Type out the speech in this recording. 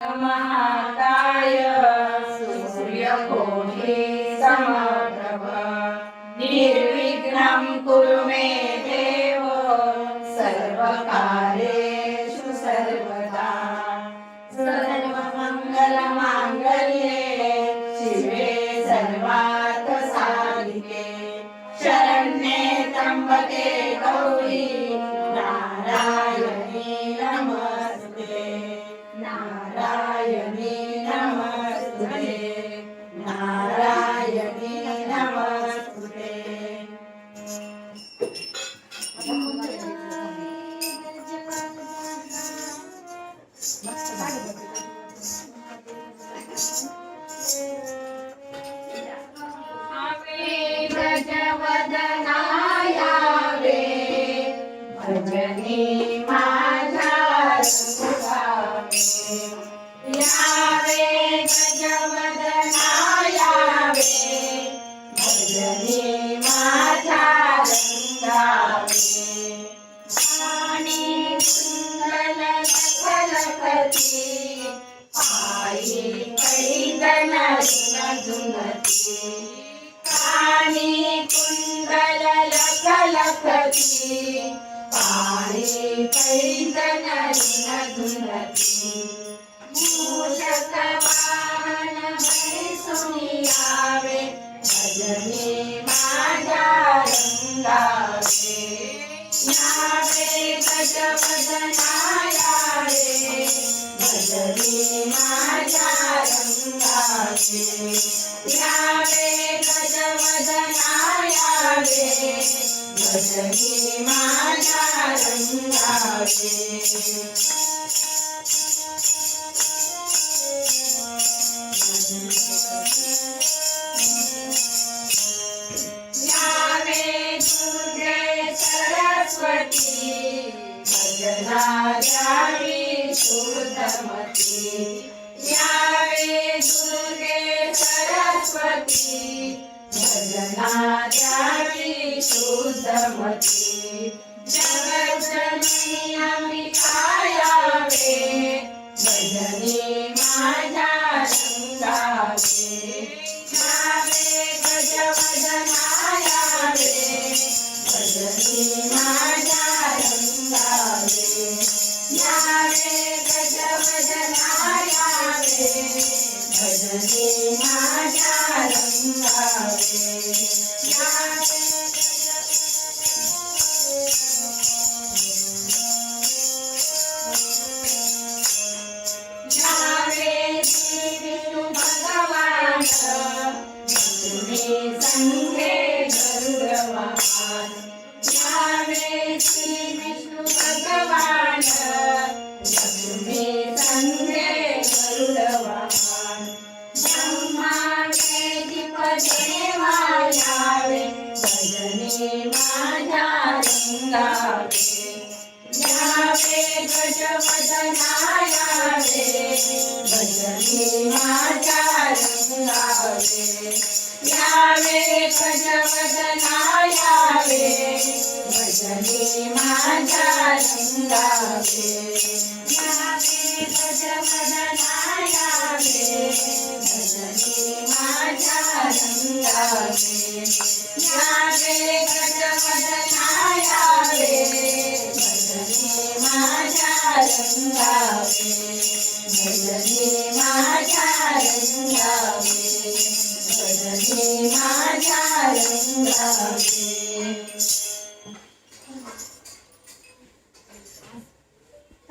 महाकाय सूर्यकोटि समप्रभ निर्विघ्नं कुरु मे देव सर्वकार्येषु सर्वदा सर्वमङ्गलमाङ्गल्ये शिवे सर्वार्थसाधिके शरण्ये त्र्यम्बके गौरी नारायणी नमस्ते नारायणी नमस्ते नारायणी नमस्ते गजवदनायावे भजनी माझा यावे गजवदनायावे भजनी माझा रंगावे आणि कुंडल लखलखती पायी कैदन झुनझुनती आणि कुंडल लखलखती पायी कैदन झुनझुनती मूषक वाहन सुनियावे भजनी माझ्या रंगावे यावे गजवदनायावे भजनी माझ्या रंगावे यावे गजवदनायावे भजनी माझ्या रंगावे यावे दुर्गे सरस्वती भजना द्यावी शुद्धमती यावे दुर्गे सरस्वती भजना द्यावी शुद्धमती जगज्जननी अंबिका यावे भजनी माझ्या रंगावे यावे गजवदनायावे भजनी माझ्या रंगावे यावे गजवदनायावे भजनी माझ्या रंगावे यावे विष्णु भगवान तुम्ही संगे गरुडवाहन यावे श्री विष्णु भगवान तुम्ही संगे गरुडवाहन ब्रह्मांडे दीप देवा यावे भजनी माझ्या रंगावे यावे गजवदनायावे भजनी माझ्या रंगावे यावे गजवदनायावे भजनी माझ्या रंगावे यावे गजवदनायावे भजनी माझ्या रंगावे यावे गजवदनायावे भजनी माझ्या रंगावे भजनी माझ्या रंगावे भजनी माझ्या रंगावे